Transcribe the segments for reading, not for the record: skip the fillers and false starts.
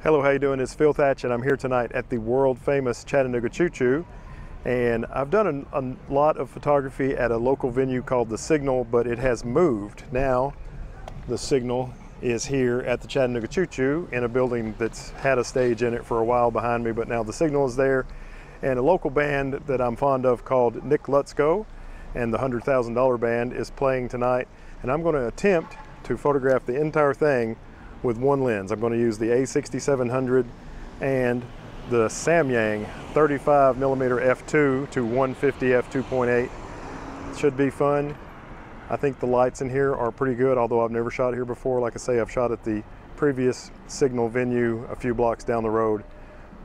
Hello, how you doing? It's Phil Thatch, and I'm here tonight at the world famous Chattanooga Choo Choo. And I've done a lot of photography at a local venue called The Signal, but it has moved. Now, The Signal is here at the Chattanooga Choo Choo in a building that's had a stage in it for a while behind me, but now The Signal is there. And a local band that I'm fond of called Nick Lutsko and the $100,000 Band is playing tonight. And I'm going to attempt to photograph the entire thing with one lens. I'm going to use the A6700 and the Samyang 35mm f2 to 150 f2.8. Should be fun. I think the lights in here are pretty good, although I've never shot here before. Like I say, I've shot at the previous Signal venue a few blocks down the road.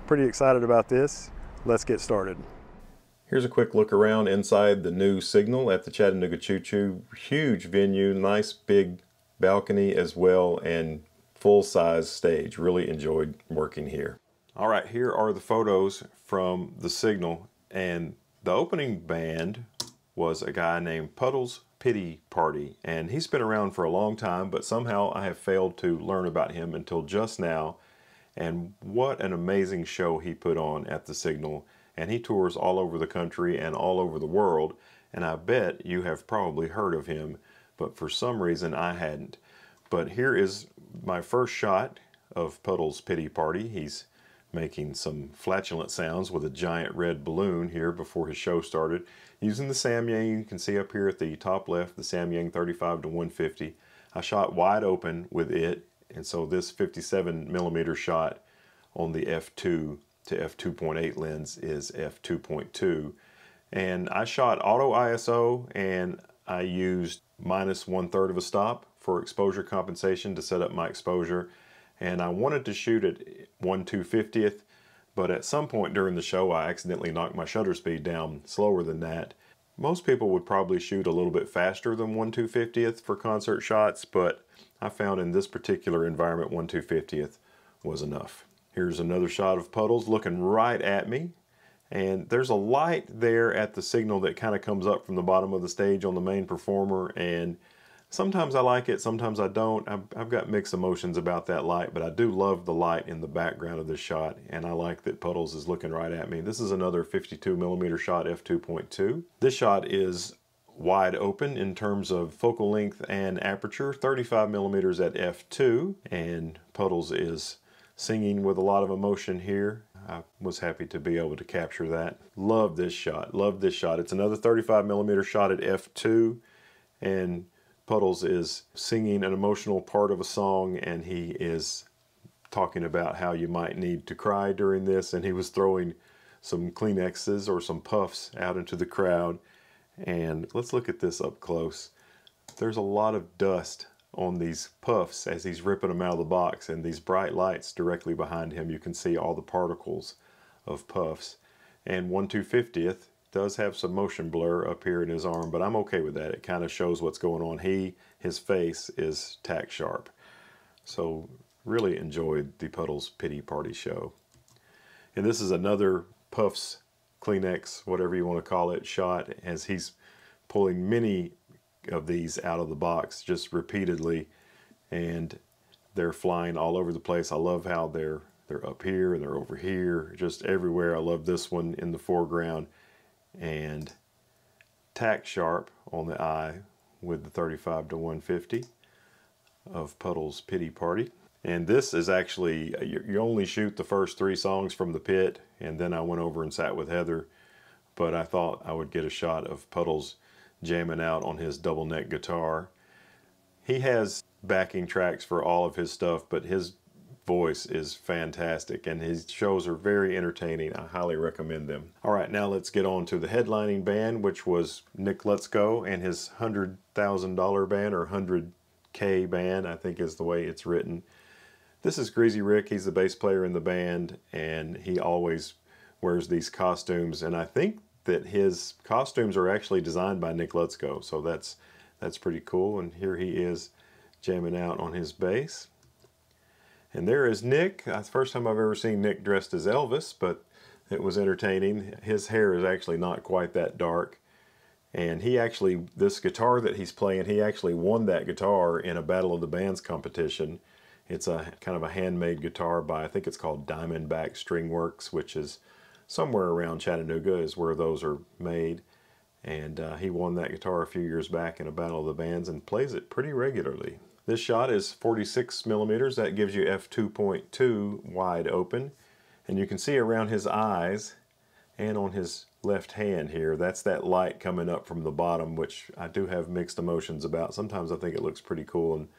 Pretty excited about this. Let's get started. Here's a quick look around inside the new Signal at the Chattanooga Choo Choo. Huge venue, nice big balcony as well, and full-size stage. Really enjoyed working here. All right, here are the photos from the Signal, and the opening band was a guy named Puddles Pity Party, and he's been around for a long time, but somehow I have failed to learn about him until just now. And what an amazing show he put on at the Signal, and he tours all over the country and all over the world, and I bet you have probably heard of him, but for some reason I hadn't. But here is my first shot of Puddles Pity Party. He's making some flatulent sounds with a giant red balloon here before his show started. Using the Samyang, you can see up here at the top left, the Samyang 35 to 150. I shot wide open with it, and so this 57mm shot on the f2 to f2.8 lens is f2.2. And I shot auto ISO, and I used -1/3 of a stop for exposure compensation to set up my exposure, and I wanted to shoot at 1/250th, but at some point during the show I accidentally knocked my shutter speed down slower than that. Most people would probably shoot a little bit faster than 1/250th for concert shots, but I found in this particular environment 1/250th was enough. Here's another shot of Puddles looking right at me, and there's a light there at the Signal that kind of comes up from the bottom of the stage on the main performer, and sometimes I like it, sometimes I don't. I've got mixed emotions about that light, but I do love the light in the background of this shot, and I like that Puddles is looking right at me. This is another 52mm shot, f2.2. This shot is wide open in terms of focal length and aperture, 35mm at f2, and Puddles is singing with a lot of emotion here. I was happy to be able to capture that. Love this shot, love this shot. It's another 35mm shot at f2, and Puddles is singing an emotional part of a song, and he is talking about how you might need to cry during this, and he was throwing some Kleenexes or some puffs out into the crowd. And let's look at this up close. There's a lot of dust on these puffs as he's ripping them out of the box, and these bright lights directly behind him, you can see all the particles of puffs. And 1/250th does have some motion blur up here in his arm, but I'm okay with that. It kind of shows what's going on. His face is tack sharp. So really enjoyed the Puddles Pity Party show. And this is another Puffs, Kleenex, whatever you want to call it, shot as he's pulling many of these out of the box just repeatedly, and they're flying all over the place. I love how they're up here and they're over here, just everywhere. I love this one in the foreground, and tack sharp on the eye with the 35 to 150 of Puddles Pity Party. And this is actually, you only shoot the first 3 songs from the pit, and then I went over and sat with Heather, but I thought I would get a shot of Puddles jamming out on his double neck guitar. He has backing tracks for all of his stuff, but his voice is fantastic, and his shows are very entertaining. I highly recommend them. All right, now let's get on to the headlining band, which was Nick Lutsko and his $100,000 band, or 100K band, I think is the way it's written. This is Greasy Rick. He's the bass player in the band, and he always wears these costumes, and I think that his costumes are actually designed by Nick Lutsko, so that's pretty cool. And here he is jamming out on his bass. And there is Nick. That's the first time I've ever seen Nick dressed as Elvis, but it was entertaining. His hair is actually not quite that dark. And he actually, this guitar that he's playing, he actually won that guitar in a Battle of the Bands competition. It's a kind of a handmade guitar by, I think it's called Diamondback String Works, which is somewhere around Chattanooga is where those are made. And he won that guitar a few years back in a Battle of the Bands and plays it pretty regularly. This shot is 46 millimeters. That gives you f2.2 wide open. And you can see around his eyes and on his left hand here, that's that light coming up from the bottom, which I do have mixed emotions about. Sometimes I think it looks pretty cool and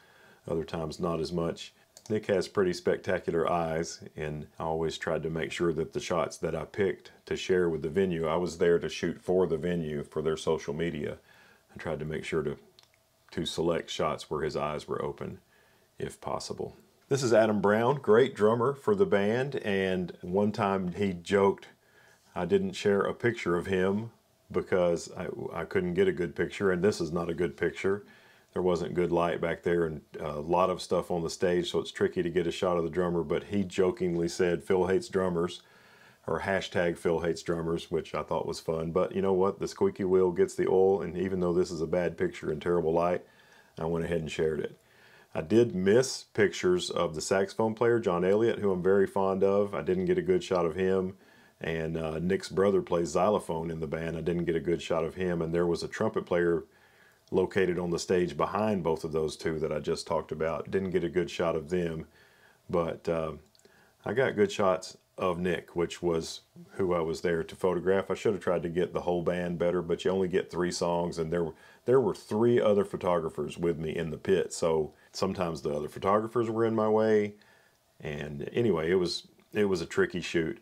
other times not as much. Nick has pretty spectacular eyes, and I always tried to make sure that the shots that I picked to share with the venue, I was there to shoot for the venue for their social media. I tried to make sure to select shots where his eyes were open if possible. This is Adam Brown, great drummer for the band, and one time he joked I didn't share a picture of him because I couldn't get a good picture, and this is not a good picture. There wasn't good light back there and a lot of stuff on the stage, so it's tricky to get a shot of the drummer, but he jokingly said Phil hates drummers, or hashtag Phil hates drummers, which I thought was fun. But you know what? The squeaky wheel gets the oil, and even though this is a bad picture and terrible light, I went ahead and shared it. I did miss pictures of the saxophone player, John Elliott, who I'm very fond of. I didn't get a good shot of him. And Nick's brother plays xylophone in the band. I didn't get a good shot of him. And there was a trumpet player located on the stage behind both of those two that I just talked about. Didn't get a good shot of them, but I got good shots of Nick, which was who I was there to photograph. I should have tried to get the whole band better, but you only get 3 songs, and there were 3 other photographers with me in the pit, so sometimes the other photographers were in my way, and anyway, it was a tricky shoot.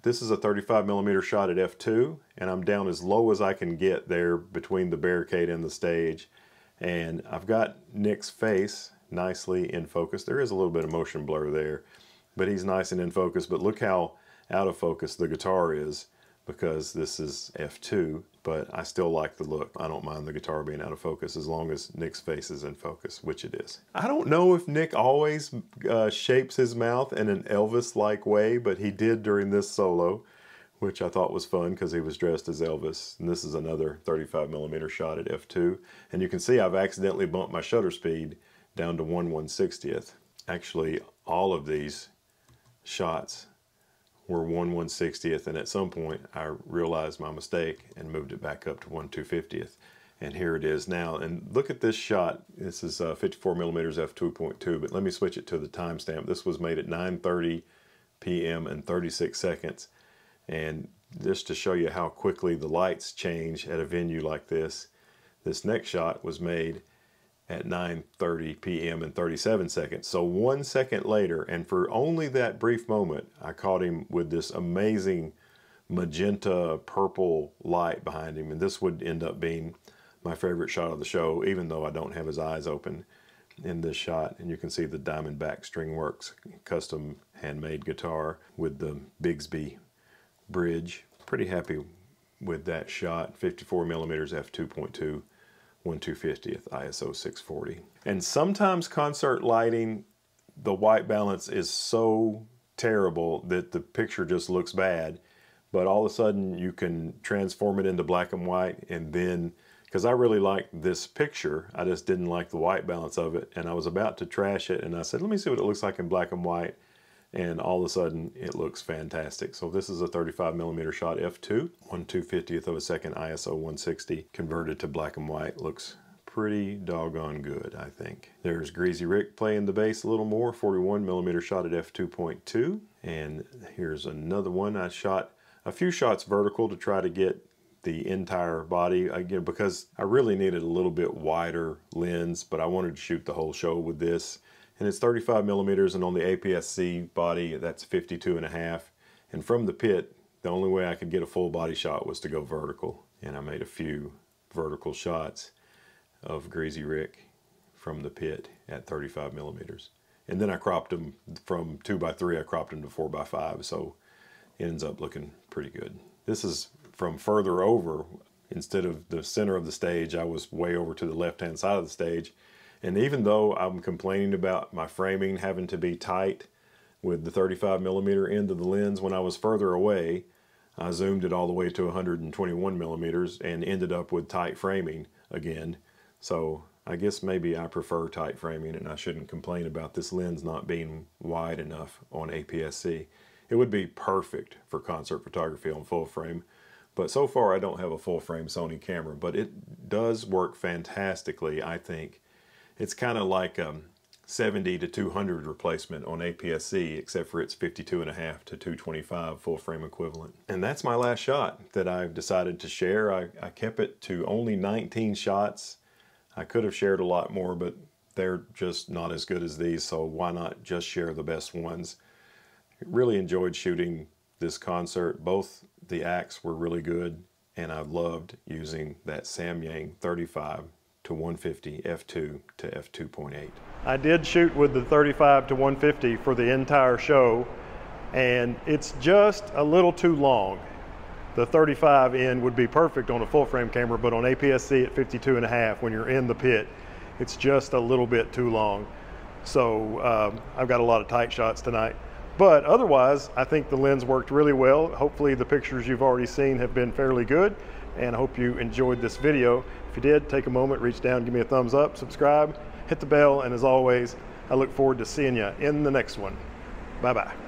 This is a 35 millimeter shot at f2, and I'm down as low as I can get there between the barricade and the stage. And I've got Nick's face nicely in focus. There is a little bit of motion blur there, but he's nice and in focus. But look how out of focus the guitar is, because this is f2, but I still like the look. I don't mind the guitar being out of focus as long as Nick's face is in focus, which it is. I don't know if Nick always shapes his mouth in an Elvis-like way, but he did during this solo, which I thought was fun because he was dressed as Elvis. And this is another 35 millimeter shot at f2. And you can see I've accidentally bumped my shutter speed down to 1/160th. Actually, all of these shots were 1/160th, and at some point I realized my mistake and moved it back up to 1/250th, and here it is now. And look at this shot. This is 54 millimeters f2.2, but let me switch it to the timestamp. This was made at 9:30 p.m. and 36 seconds, and just to show you how quickly the lights change at a venue like this, this next shot was made at 9:30 p.m. and 37 seconds. So 1 second later, and for only that brief moment, I caught him with this amazing magenta purple light behind him. And this would end up being my favorite shot of the show, even though I don't have his eyes open in this shot. And you can see the Diamondback String Works custom handmade guitar with the Bigsby bridge. Pretty happy with that shot. 54 millimeters f2.2. 1/250th ISO 640. And sometimes concert lighting, the white balance is so terrible that the picture just looks bad, but all of a sudden you can transform it into black and white. And then, because I really liked this picture, I just didn't like the white balance of it, and I was about to trash it, and I said, let me see what it looks like in black and white, and all of a sudden it looks fantastic. So this is a 35 millimeter shot f2, 1/250th of a second ISO 160, converted to black and white. Looks pretty doggone good, I think. There's Greasy Rick playing the bass a little more, 41 millimeter shot at f2.2. And here's another one. I shot a few shots vertical to try to get the entire body, again, because I really needed a little bit wider lens, but I wanted to shoot the whole show with this. And it's 35 millimeters, and on the APS-C body, that's 52.5. And from the pit, the only way I could get a full body shot was to go vertical. And I made a few vertical shots of Greasy Rick from the pit at 35 millimeters. And then I cropped them from 2x3, I cropped them to 4x5, so it ends up looking pretty good. This is from further over. Instead of the center of the stage, I was way over to the left-hand side of the stage. And even though I'm complaining about my framing having to be tight with the 35 millimeter end of the lens, when I was further away, I zoomed it all the way to 121 millimeters and ended up with tight framing again. So I guess maybe I prefer tight framing, and I shouldn't complain about this lens not being wide enough on APS-C. It would be perfect for concert photography on full frame, but so far I don't have a full frame Sony camera, but it does work fantastically, I think. It's kind of like 70 to 200 replacement on APS-C, except for its 52.5 to 225 full frame equivalent. And that's my last shot that I've decided to share. I kept it to only 19 shots. I could have shared a lot more, but they're just not as good as these, so why not just share the best ones? Really enjoyed shooting this concert. Both the acts were really good, and I loved using that Samyang 35 to 150 f2 to f2.8. I did shoot with the 35 to 150 for the entire show, and it's just a little too long. The 35 in would be perfect on a full frame camera, but on APS-C at 52.5, when you're in the pit, it's just a little bit too long. So I've got a lot of tight shots tonight. But otherwise, I think the lens worked really well. Hopefully the pictures you've already seen have been fairly good, and I hope you enjoyed this video. If you did, take a moment, reach down, give me a thumbs up, subscribe, hit the bell, and as always, I look forward to seeing you in the next one. Bye-bye.